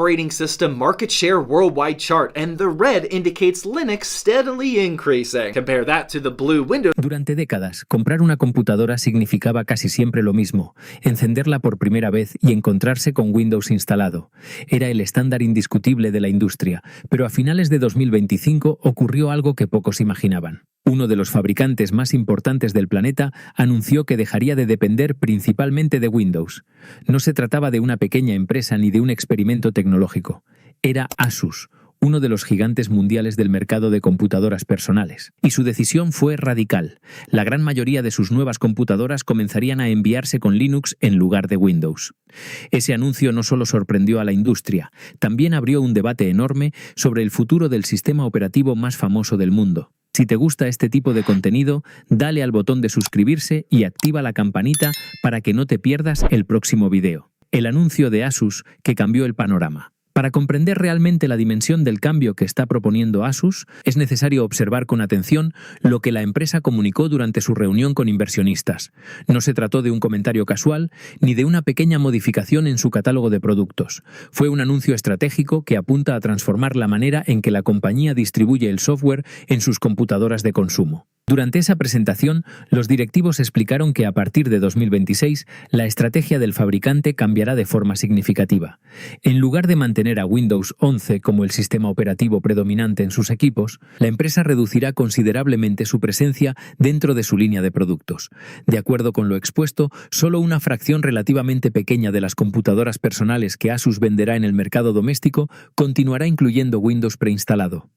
operating system market share worldwide chart, and the red indicates Linux steadily increasing. Compare that to the blue Windows. Durante décadas, comprar una computadora significaba casi siempre lo mismo: encenderla por primera vez y encontrarse con Windows instalado. Era el estándar indiscutible de la industria, pero a finales de 2025 ocurrió algo que pocos imaginaban. Uno de los fabricantes más importantes del planeta anunció que dejaría de depender principalmente de Windows. No se trataba de una pequeña empresa ni de un experimento tecnológico. Era Asus, uno de los gigantes mundiales del mercado de computadoras personales. Y su decisión fue radical. La gran mayoría de sus nuevas computadoras comenzarían a enviarse con Linux en lugar de Windows. Ese anuncio no solo sorprendió a la industria, también abrió un debate enorme sobre el futuro del sistema operativo más famoso del mundo. Si te gusta este tipo de contenido, dale al botón de suscribirse y activa la campanita para que no te pierdas el próximo video. El anuncio de Asus que cambió el panorama. Para comprender realmente la dimensión del cambio que está proponiendo Asus, es necesario observar con atención lo que la empresa comunicó durante su reunión con inversionistas. No se trató de un comentario casual ni de una pequeña modificación en su catálogo de productos. Fue un anuncio estratégico que apunta a transformar la manera en que la compañía distribuye el software en sus computadoras de consumo. Durante esa presentación, los directivos explicaron que a partir de 2026, la estrategia del fabricante cambiará de forma significativa. En lugar de mantener a Windows 11 como el sistema operativo predominante en sus equipos, la empresa reducirá considerablemente su presencia dentro de su línea de productos. De acuerdo con lo expuesto, solo una fracción relativamente pequeña de las computadoras personales que Asus venderá en el mercado doméstico continuará incluyendo Windows preinstalado.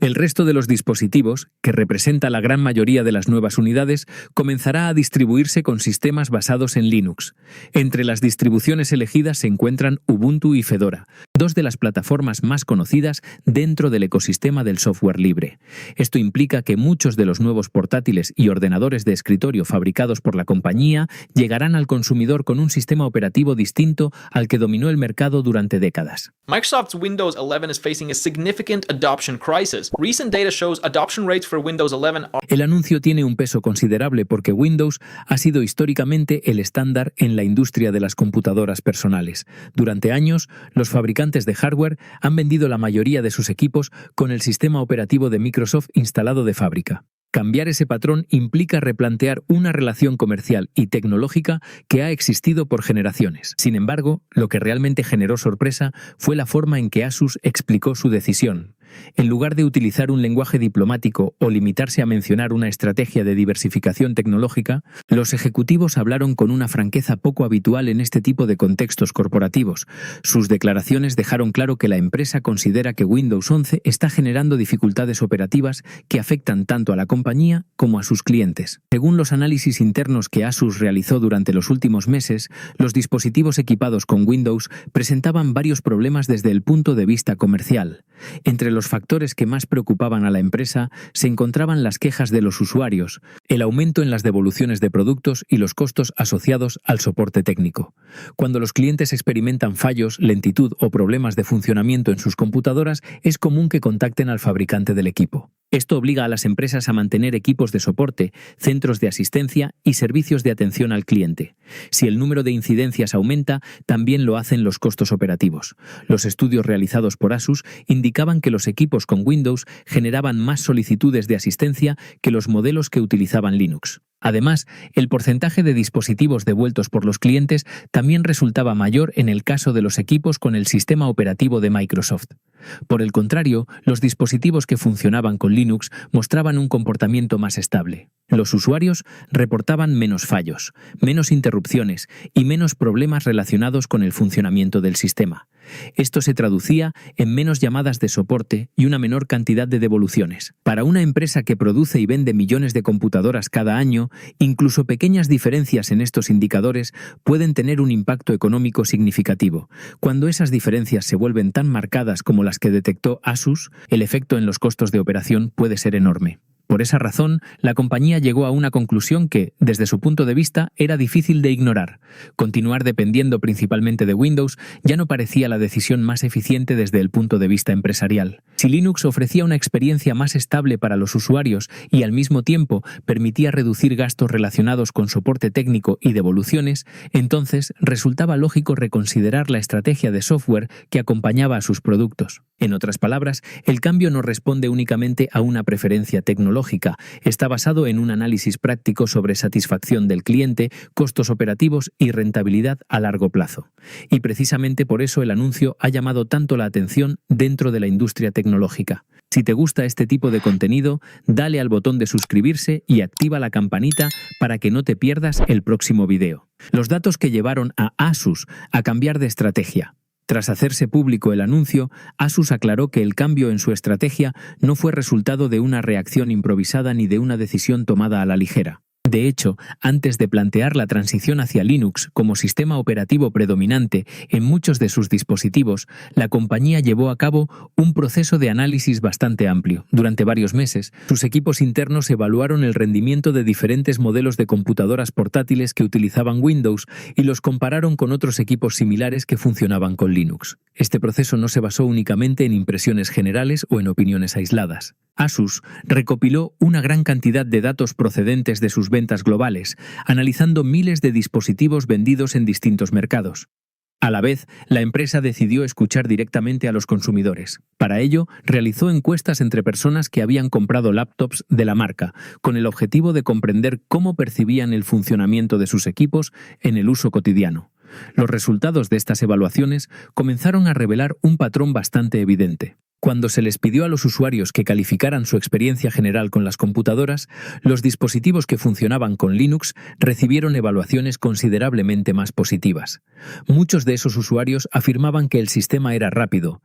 El resto de los dispositivos, que representa la gran mayoría de las nuevas unidades, comenzará a distribuirse con sistemas basados en Linux. Entre las distribuciones elegidas se encuentran Ubuntu y Fedora, dos de las plataformas más conocidas dentro del ecosistema del software libre. Esto implica que muchos de los nuevos portátiles y ordenadores de escritorio fabricados por la compañía llegarán al consumidor con un sistema operativo distinto al que dominó el mercado durante décadas. Microsoft's Windows 11 is facing a significant adoption crisis. Recent data shows adoption rates for Windows 11 are... El anuncio tiene un peso considerable porque Windows ha sido históricamente el estándar en la industria de las computadoras personales. Durante años, los fabricantes de hardware han vendido la mayoría de sus equipos con el sistema operativo de Microsoft instalado de fábrica. Cambiar ese patrón implica replantear una relación comercial y tecnológica que ha existido por generaciones. Sin embargo, lo que realmente generó sorpresa fue la forma en que Asus explicó su decisión. En lugar de utilizar un lenguaje diplomático o limitarse a mencionar una estrategia de diversificación tecnológica, los ejecutivos hablaron con una franqueza poco habitual en este tipo de contextos corporativos. Sus declaraciones dejaron claro que la empresa considera que Windows 11 está generando dificultades operativas que afectan tanto a la compañía como a sus clientes. Según los análisis internos que Asus realizó durante los últimos meses, los dispositivos equipados con Windows presentaban varios problemas desde el punto de vista comercial. Entre los factores que más preocupaban a la empresa se encontraban las quejas de los usuarios, el aumento en las devoluciones de productos y los costos asociados al soporte técnico. Cuando los clientes experimentan fallos, lentitud o problemas de funcionamiento en sus computadoras, es común que contacten al fabricante del equipo. Esto obliga a las empresas a mantener equipos de soporte, centros de asistencia y servicios de atención al cliente. Si el número de incidencias aumenta, también lo hacen los costos operativos. Los estudios realizados por Asus indicaban que los equipos con Windows generaban más solicitudes de asistencia que los modelos que utilizaban Linux. Además, el porcentaje de dispositivos devueltos por los clientes también resultaba mayor en el caso de los equipos con el sistema operativo de Microsoft. Por el contrario, los dispositivos que funcionaban con Linux mostraban un comportamiento más estable. Los usuarios reportaban menos fallos, menos interrupciones y menos problemas relacionados con el funcionamiento del sistema. Esto se traducía en menos llamadas de soporte y una menor cantidad de devoluciones. Para una empresa que produce y vende millones de computadoras cada año, incluso pequeñas diferencias en estos indicadores pueden tener un impacto económico significativo. Cuando esas diferencias se vuelven tan marcadas como las que detectó Asus, el efecto en los costos de operación puede ser enorme. Por esa razón, la compañía llegó a una conclusión que, desde su punto de vista, era difícil de ignorar. Continuar dependiendo principalmente de Windows ya no parecía la decisión más eficiente desde el punto de vista empresarial. Si Linux ofrecía una experiencia más estable para los usuarios y al mismo tiempo permitía reducir gastos relacionados con soporte técnico y devoluciones, entonces resultaba lógico reconsiderar la estrategia de software que acompañaba a sus productos. En otras palabras, el cambio no responde únicamente a una preferencia tecnológica, está basado en un análisis práctico sobre satisfacción del cliente, costos operativos y rentabilidad a largo plazo. Y precisamente por eso el anuncio ha llamado tanto la atención dentro de la industria tecnológica. Si te gusta este tipo de contenido, dale al botón de suscribirse y activa la campanita para que no te pierdas el próximo video. Los datos que llevaron a Asus a cambiar de estrategia. Tras hacerse público el anuncio, Asus aclaró que el cambio en su estrategia no fue resultado de una reacción improvisada ni de una decisión tomada a la ligera. De hecho, antes de plantear la transición hacia Linux como sistema operativo predominante en muchos de sus dispositivos, la compañía llevó a cabo un proceso de análisis bastante amplio. Durante varios meses, sus equipos internos evaluaron el rendimiento de diferentes modelos de computadoras portátiles que utilizaban Windows y los compararon con otros equipos similares que funcionaban con Linux. Este proceso no se basó únicamente en impresiones generales o en opiniones aisladas. Asus recopiló una gran cantidad de datos procedentes de sus ventas globales, analizando miles de dispositivos vendidos en distintos mercados. A la vez, la empresa decidió escuchar directamente a los consumidores. Para ello, realizó encuestas entre personas que habían comprado laptops de la marca, con el objetivo de comprender cómo percibían el funcionamiento de sus equipos en el uso cotidiano. Los resultados de estas evaluaciones comenzaron a revelar un patrón bastante evidente. Cuando se les pidió a los usuarios que calificaran su experiencia general con las computadoras, los dispositivos que funcionaban con Linux recibieron evaluaciones considerablemente más positivas. Muchos de esos usuarios afirmaban que el sistema era rápido,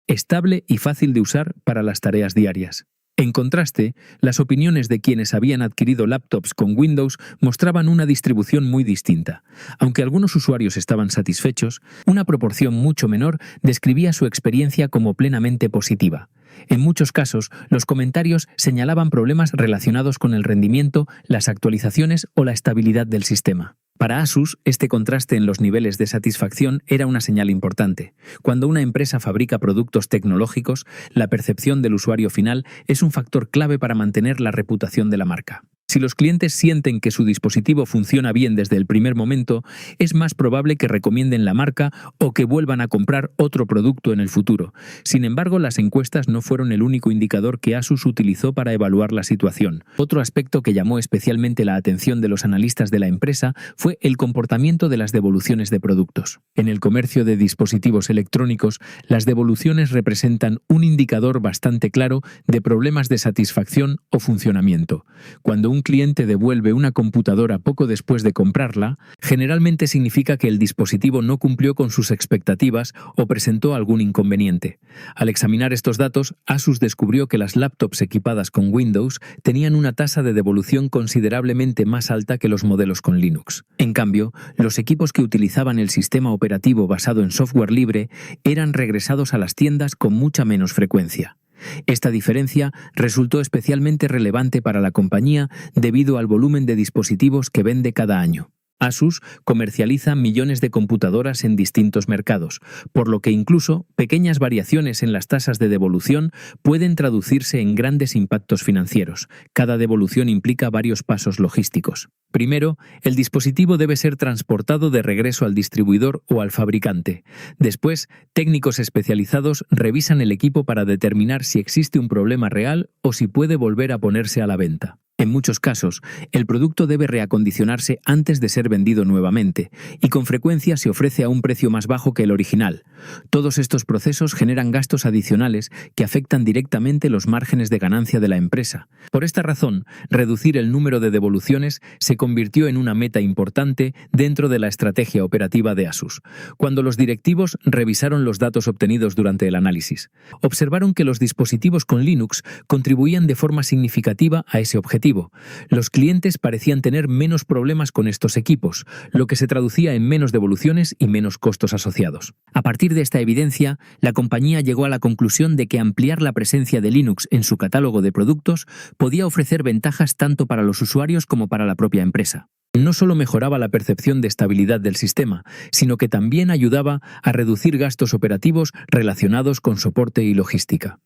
estable y fácil de usar para las tareas diarias. En contraste, las opiniones de quienes habían adquirido laptops con Windows mostraban una distribución muy distinta. Aunque algunos usuarios estaban satisfechos, una proporción mucho menor describía su experiencia como plenamente positiva. En muchos casos, los comentarios señalaban problemas relacionados con el rendimiento, las actualizaciones o la estabilidad del sistema. Para Asus, este contraste en los niveles de satisfacción era una señal importante. Cuando una empresa fabrica productos tecnológicos, la percepción del usuario final es un factor clave para mantener la reputación de la marca. Si los clientes sienten que su dispositivo funciona bien desde el primer momento, es más probable que recomienden la marca o que vuelvan a comprar otro producto en el futuro. Sin embargo, las encuestas no fueron el único indicador que Asus utilizó para evaluar la situación. Otro aspecto que llamó especialmente la atención de los analistas de la empresa fue el comportamiento de las devoluciones de productos. En el comercio de dispositivos electrónicos, las devoluciones representan un indicador bastante claro de problemas de satisfacción o funcionamiento. Cuando un cliente devuelve una computadora poco después de comprarla, generalmente significa que el dispositivo no cumplió con sus expectativas o presentó algún inconveniente. Al examinar estos datos, Asus descubrió que las laptops equipadas con Windows tenían una tasa de devolución considerablemente más alta que los modelos con Linux. En cambio, los equipos que utilizaban el sistema operativo basado en software libre eran regresados a las tiendas con mucha menos frecuencia. Esta diferencia resultó especialmente relevante para la compañía debido al volumen de dispositivos que vende cada año. Asus comercializa millones de computadoras en distintos mercados, por lo que incluso pequeñas variaciones en las tasas de devolución pueden traducirse en grandes impactos financieros. Cada devolución implica varios pasos logísticos. Primero, el dispositivo debe ser transportado de regreso al distribuidor o al fabricante. Después, técnicos especializados revisan el equipo para determinar si existe un problema real o si puede volver a ponerse a la venta. En muchos casos, el producto debe reacondicionarse antes de ser vendido nuevamente, y con frecuencia se ofrece a un precio más bajo que el original. Todos estos procesos generan gastos adicionales que afectan directamente los márgenes de ganancia de la empresa. Por esta razón, reducir el número de devoluciones se convirtió en una meta importante dentro de la estrategia operativa de Asus. Cuando los directivos revisaron los datos obtenidos durante el análisis, observaron que los dispositivos con Linux contribuían de forma significativa a ese objetivo. operativo. Los clientes parecían tener menos problemas con estos equipos, lo que se traducía en menos devoluciones y menos costos asociados. A partir de esta evidencia, la compañía llegó a la conclusión de que ampliar la presencia de Linux en su catálogo de productos podía ofrecer ventajas tanto para los usuarios como para la propia empresa. No solo mejoraba la percepción de estabilidad del sistema, sino que también ayudaba a reducir gastos operativos relacionados con soporte y logística.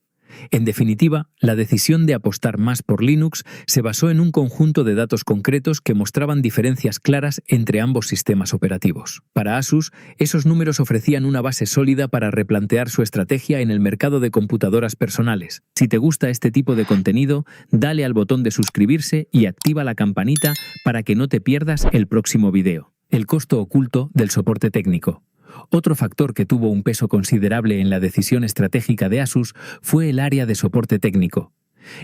En definitiva, la decisión de apostar más por Linux se basó en un conjunto de datos concretos que mostraban diferencias claras entre ambos sistemas operativos. Para Asus, esos números ofrecían una base sólida para replantear su estrategia en el mercado de computadoras personales. Si te gusta este tipo de contenido, dale al botón de suscribirse y activa la campanita para que no te pierdas el próximo video. El costo oculto del soporte técnico. Otro factor que tuvo un peso considerable en la decisión estratégica de Asus fue el área de soporte técnico.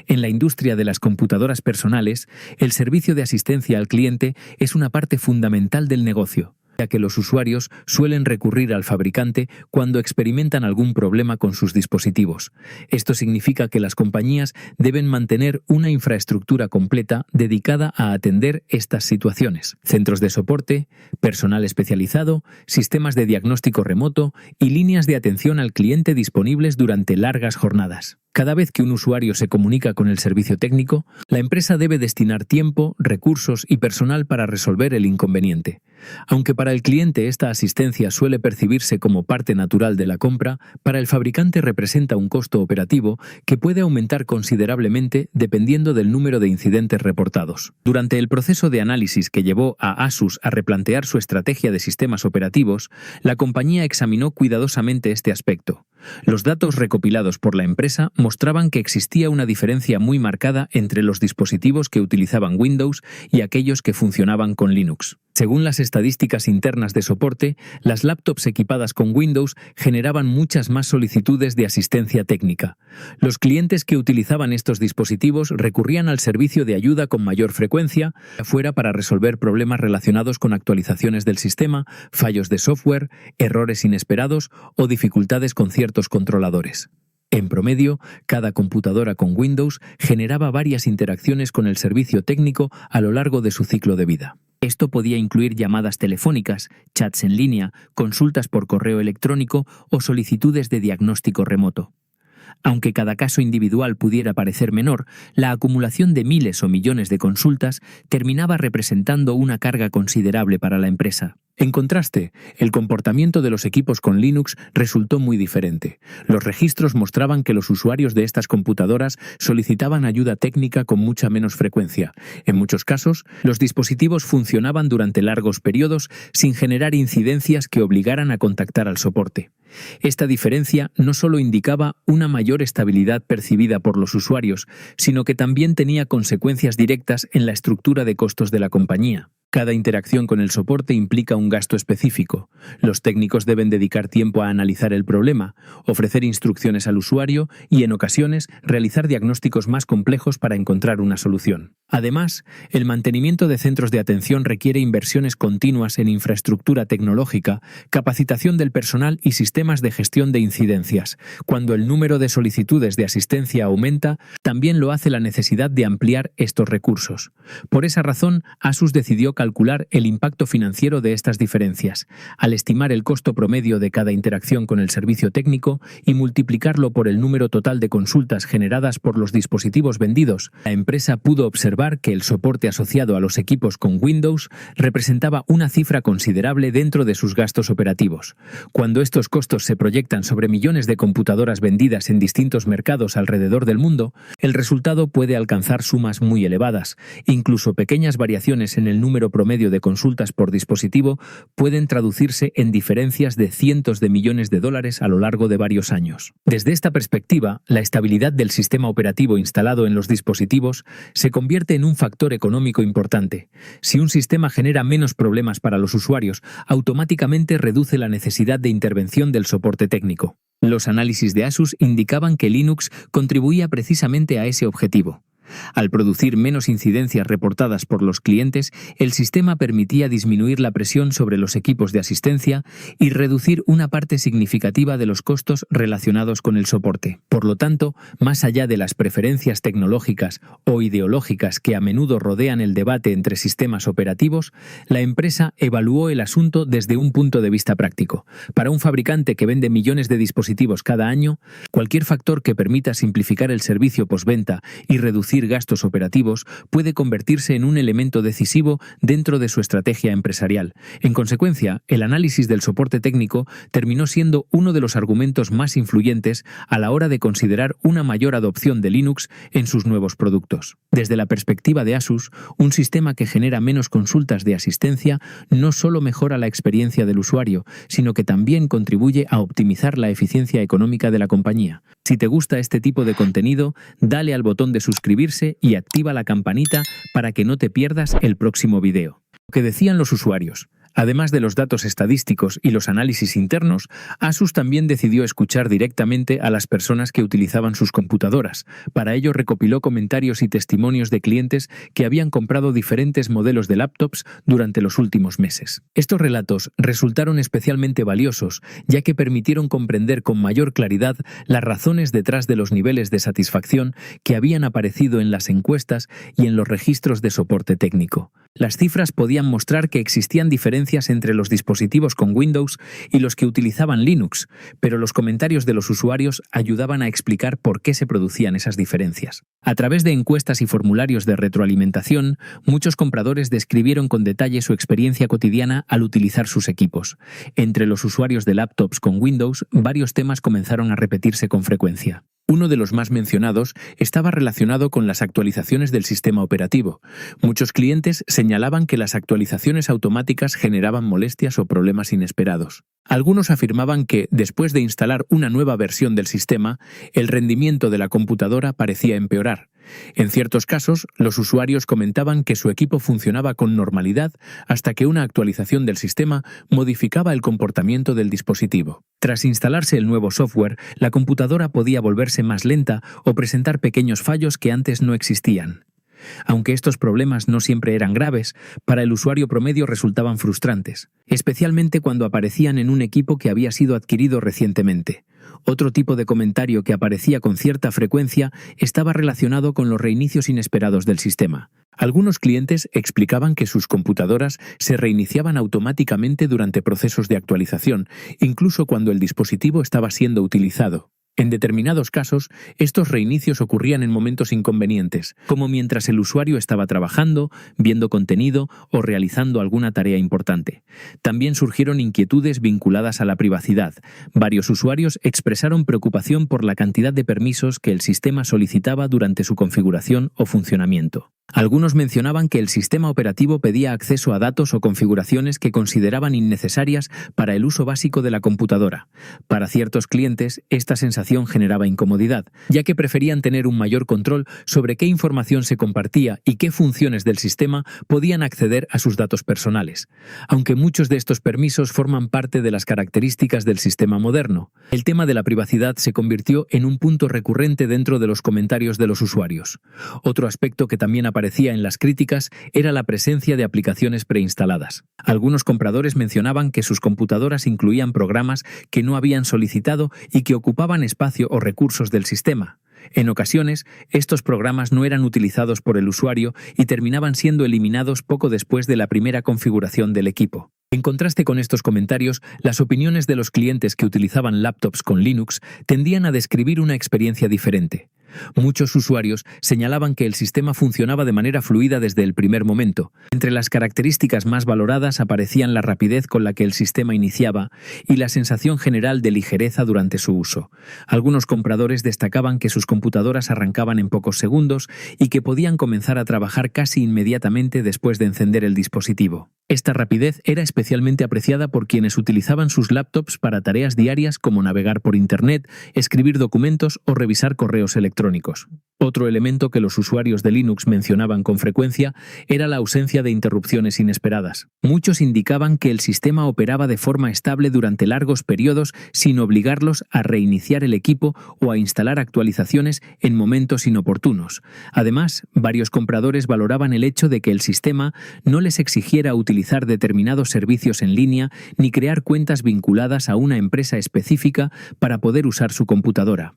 En la industria de las computadoras personales, el servicio de asistencia al cliente es una parte fundamental del negocio, ya que los usuarios suelen recurrir al fabricante cuando experimentan algún problema con sus dispositivos. Esto significa que las compañías deben mantener una infraestructura completa dedicada a atender estas situaciones. Centros de soporte, personal especializado, sistemas de diagnóstico remoto y líneas de atención al cliente disponibles durante largas jornadas. Cada vez que un usuario se comunica con el servicio técnico, la empresa debe destinar tiempo, recursos y personal para resolver el inconveniente. Aunque para el cliente esta asistencia suele percibirse como parte natural de la compra, para el fabricante representa un costo operativo que puede aumentar considerablemente dependiendo del número de incidentes reportados. Durante el proceso de análisis que llevó a Asus a replantear su estrategia de sistemas operativos, la compañía examinó cuidadosamente este aspecto. Los datos recopilados por la empresa mostraban que existía una diferencia muy marcada entre los dispositivos que utilizaban Windows y aquellos que funcionaban con Linux. Según las estadísticas internas de soporte, las laptops equipadas con Windows generaban muchas más solicitudes de asistencia técnica. Los clientes que utilizaban estos dispositivos recurrían al servicio de ayuda con mayor frecuencia, fuera para resolver problemas relacionados con actualizaciones del sistema, fallos de software, errores inesperados o dificultades con ciertos controladores. En promedio, cada computadora con Windows generaba varias interacciones con el servicio técnico a lo largo de su ciclo de vida. Esto podía incluir llamadas telefónicas, chats en línea, consultas por correo electrónico o solicitudes de diagnóstico remoto. Aunque cada caso individual pudiera parecer menor, la acumulación de miles o millones de consultas terminaba representando una carga considerable para la empresa. En contraste, el comportamiento de los equipos con Linux resultó muy diferente. Los registros mostraban que los usuarios de estas computadoras solicitaban ayuda técnica con mucha menos frecuencia. En muchos casos, los dispositivos funcionaban durante largos periodos sin generar incidencias que obligaran a contactar al soporte. Esta diferencia no solo indicaba una mayor estabilidad percibida por los usuarios, sino que también tenía consecuencias directas en la estructura de costos de la compañía. Cada interacción con el soporte implica un gasto específico. Los técnicos deben dedicar tiempo a analizar el problema, ofrecer instrucciones al usuario y, en ocasiones, realizar diagnósticos más complejos para encontrar una solución. Además, el mantenimiento de centros de atención requiere inversiones continuas en infraestructura tecnológica, capacitación del personal y sistemas de gestión de incidencias. Cuando el número de solicitudes de asistencia aumenta, también lo hace la necesidad de ampliar estos recursos. Por esa razón, Asus decidió calcular el impacto financiero de estas diferencias, al estimar el costo promedio de cada interacción con el servicio técnico y multiplicarlo por el número total de consultas generadas por los dispositivos vendidos. La empresa pudo observar que el soporte asociado a los equipos con Windows representaba una cifra considerable dentro de sus gastos operativos. Cuando estos costos se proyectan sobre millones de computadoras vendidas en distintos mercados alrededor del mundo, el resultado puede alcanzar sumas muy elevadas. Incluso pequeñas variaciones en el número promedio de consultas por dispositivo pueden traducirse en diferencias de cientos de millones de dólares a lo largo de varios años. Desde esta perspectiva, la estabilidad del sistema operativo instalado en los dispositivos se convierte en un factor económico importante. Si un sistema genera menos problemas para los usuarios, automáticamente reduce la necesidad de intervención del soporte técnico. Los análisis de Asus indicaban que Linux contribuía precisamente a ese objetivo. Al producir menos incidencias reportadas por los clientes, el sistema permitía disminuir la presión sobre los equipos de asistencia y reducir una parte significativa de los costos relacionados con el soporte. Por lo tanto, más allá de las preferencias tecnológicas o ideológicas que a menudo rodean el debate entre sistemas operativos, la empresa evaluó el asunto desde un punto de vista práctico. Para un fabricante que vende millones de dispositivos cada año, cualquier factor que permita simplificar el servicio postventa y reducir gastos operativos puede convertirse en un elemento decisivo dentro de su estrategia empresarial. En consecuencia, el análisis del soporte técnico terminó siendo uno de los argumentos más influyentes a la hora de considerar una mayor adopción de Linux en sus nuevos productos. Desde la perspectiva de Asus, un sistema que genera menos consultas de asistencia no solo mejora la experiencia del usuario, sino que también contribuye a optimizar la eficiencia económica de la compañía. Si te gusta este tipo de contenido, dale al botón de suscribirse y activa la campanita para que no te pierdas el próximo video. Lo que decían los usuarios. Además de los datos estadísticos y los análisis internos, Asus también decidió escuchar directamente a las personas que utilizaban sus computadoras. Para ello recopiló comentarios y testimonios de clientes que habían comprado diferentes modelos de laptops durante los últimos meses. Estos relatos resultaron especialmente valiosos, ya que permitieron comprender con mayor claridad las razones detrás de los niveles de satisfacción que habían aparecido en las encuestas y en los registros de soporte técnico. Las cifras podían mostrar que existían diferencias entre los dispositivos con Windows y los que utilizaban Linux, pero los comentarios de los usuarios ayudaban a explicar por qué se producían esas diferencias. A través de encuestas y formularios de retroalimentación, muchos compradores describieron con detalle su experiencia cotidiana al utilizar sus equipos. Entre los usuarios de laptops con Windows, varios temas comenzaron a repetirse con frecuencia. Uno de los más mencionados estaba relacionado con las actualizaciones del sistema operativo. Muchos clientes señalaban que las actualizaciones automáticas generaban molestias o problemas inesperados. Algunos afirmaban que, después de instalar una nueva versión del sistema, el rendimiento de la computadora parecía empeorar. En ciertos casos, los usuarios comentaban que su equipo funcionaba con normalidad hasta que una actualización del sistema modificaba el comportamiento del dispositivo. Tras instalarse el nuevo software, la computadora podía volverse más lenta o presentar pequeños fallos que antes no existían. Aunque estos problemas no siempre eran graves, para el usuario promedio resultaban frustrantes, especialmente cuando aparecían en un equipo que había sido adquirido recientemente. Otro tipo de comentario que aparecía con cierta frecuencia estaba relacionado con los reinicios inesperados del sistema. Algunos clientes explicaban que sus computadoras se reiniciaban automáticamente durante procesos de actualización, incluso cuando el dispositivo estaba siendo utilizado. En determinados casos, estos reinicios ocurrían en momentos inconvenientes, como mientras el usuario estaba trabajando, viendo contenido o realizando alguna tarea importante. También surgieron inquietudes vinculadas a la privacidad. Varios usuarios expresaron preocupación por la cantidad de permisos que el sistema solicitaba durante su configuración o funcionamiento. Algunos mencionaban que el sistema operativo pedía acceso a datos o configuraciones que consideraban innecesarias para el uso básico de la computadora. Para ciertos clientes, esta sensación generaba incomodidad, ya que preferían tener un mayor control sobre qué información se compartía y qué funciones del sistema podían acceder a sus datos personales. Aunque muchos de estos permisos forman parte de las características del sistema moderno, el tema de la privacidad se convirtió en un punto recurrente dentro de los comentarios de los usuarios. Otro aspecto que también aparecía en las críticas era la presencia de aplicaciones preinstaladas. Algunos compradores mencionaban que sus computadoras incluían programas que no habían solicitado y que ocupaban espacio o recursos del sistema. En ocasiones, estos programas no eran utilizados por el usuario y terminaban siendo eliminados poco después de la primera configuración del equipo. En contraste con estos comentarios, las opiniones de los clientes que utilizaban laptops con Linux tendían a describir una experiencia diferente. Muchos usuarios señalaban que el sistema funcionaba de manera fluida desde el primer momento. Entre las características más valoradas aparecían la rapidez con la que el sistema iniciaba y la sensación general de ligereza durante su uso. Algunos compradores destacaban que sus computadoras arrancaban en pocos segundos y que podían comenzar a trabajar casi inmediatamente después de encender el dispositivo. Esta rapidez era especialmente apreciada por quienes utilizaban sus laptops para tareas diarias como navegar por Internet, escribir documentos o revisar correos electrónicos. Otro elemento que los usuarios de Linux mencionaban con frecuencia era la ausencia de interrupciones inesperadas. Muchos indicaban que el sistema operaba de forma estable durante largos periodos sin obligarlos a reiniciar el equipo o a instalar actualizaciones en momentos inoportunos. Además, varios compradores valoraban el hecho de que el sistema no les exigiera utilizar determinados servicios en línea ni crear cuentas vinculadas a una empresa específica para poder usar su computadora.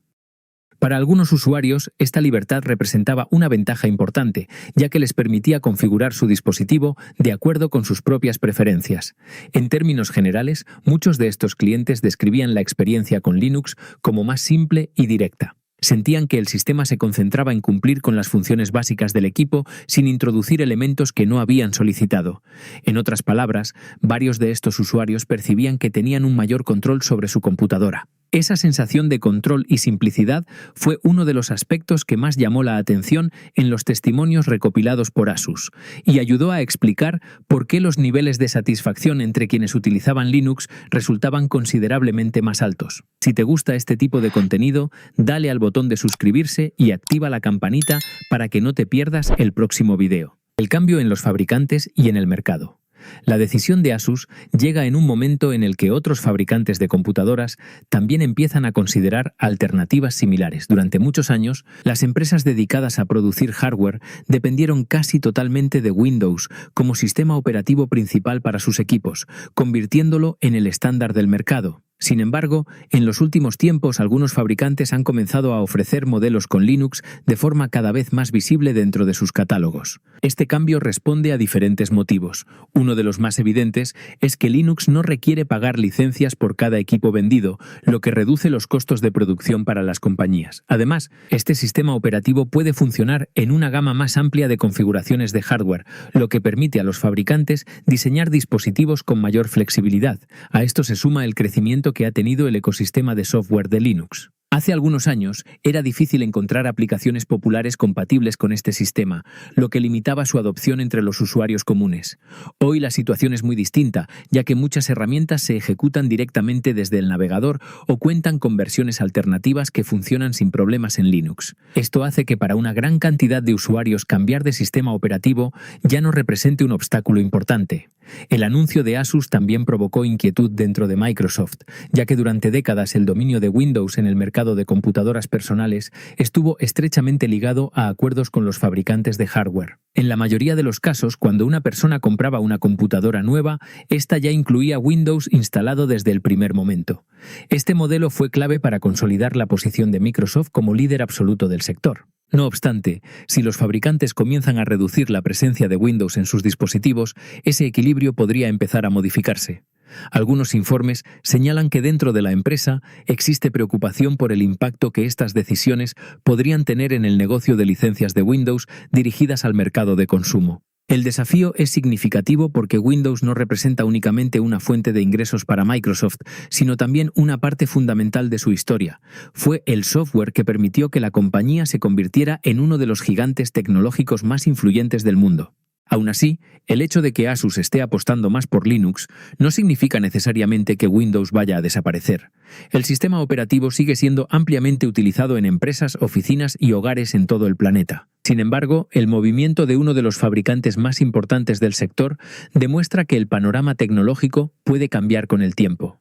Para algunos usuarios, esta libertad representaba una ventaja importante, ya que les permitía configurar su dispositivo de acuerdo con sus propias preferencias. En términos generales, muchos de estos clientes describían la experiencia con Linux como más simple y directa. Sentían que el sistema se concentraba en cumplir con las funciones básicas del equipo sin introducir elementos que no habían solicitado. En otras palabras, varios de estos usuarios percibían que tenían un mayor control sobre su computadora. Esa sensación de control y simplicidad fue uno de los aspectos que más llamó la atención en los testimonios recopilados por Asus y ayudó a explicar por qué los niveles de satisfacción entre quienes utilizaban Linux resultaban considerablemente más altos. Si te gusta este tipo de contenido, dale al botón de suscribirse y activa la campanita para que no te pierdas el próximo video. El cambio en los fabricantes y en el mercado. La decisión de Asus llega en un momento en el que otros fabricantes de computadoras también empiezan a considerar alternativas similares. Durante muchos años, las empresas dedicadas a producir hardware dependieron casi totalmente de Windows como sistema operativo principal para sus equipos, convirtiéndolo en el estándar del mercado. Sin embargo, en los últimos tiempos algunos fabricantes han comenzado a ofrecer modelos con Linux de forma cada vez más visible dentro de sus catálogos. Este cambio responde a diferentes motivos. Uno de los más evidentes es que Linux no requiere pagar licencias por cada equipo vendido, lo que reduce los costos de producción para las compañías. Además, este sistema operativo puede funcionar en una gama más amplia de configuraciones de hardware, lo que permite a los fabricantes diseñar dispositivos con mayor flexibilidad. A esto se suma el crecimiento que ha tenido el ecosistema de software de Linux. Hace algunos años era difícil encontrar aplicaciones populares compatibles con este sistema, lo que limitaba su adopción entre los usuarios comunes. Hoy la situación es muy distinta, ya que muchas herramientas se ejecutan directamente desde el navegador o cuentan con versiones alternativas que funcionan sin problemas en Linux. Esto hace que para una gran cantidad de usuarios cambiar de sistema operativo ya no represente un obstáculo importante. El anuncio de Asus también provocó inquietud dentro de Microsoft, ya que durante décadas el dominio de Windows en el mercado de computadoras personales estuvo estrechamente ligado a acuerdos con los fabricantes de hardware. En la mayoría de los casos, cuando una persona compraba una computadora nueva, esta ya incluía Windows instalado desde el primer momento. Este modelo fue clave para consolidar la posición de Microsoft como líder absoluto del sector. No obstante, si los fabricantes comienzan a reducir la presencia de Windows en sus dispositivos, ese equilibrio podría empezar a modificarse. Algunos informes señalan que dentro de la empresa existe preocupación por el impacto que estas decisiones podrían tener en el negocio de licencias de Windows dirigidas al mercado de consumo. El desafío es significativo porque Windows no representa únicamente una fuente de ingresos para Microsoft, sino también una parte fundamental de su historia. Fue el software que permitió que la compañía se convirtiera en uno de los gigantes tecnológicos más influyentes del mundo. Aún así, el hecho de que Asus esté apostando más por Linux no significa necesariamente que Windows vaya a desaparecer. El sistema operativo sigue siendo ampliamente utilizado en empresas, oficinas y hogares en todo el planeta. Sin embargo, el movimiento de uno de los fabricantes más importantes del sector demuestra que el panorama tecnológico puede cambiar con el tiempo.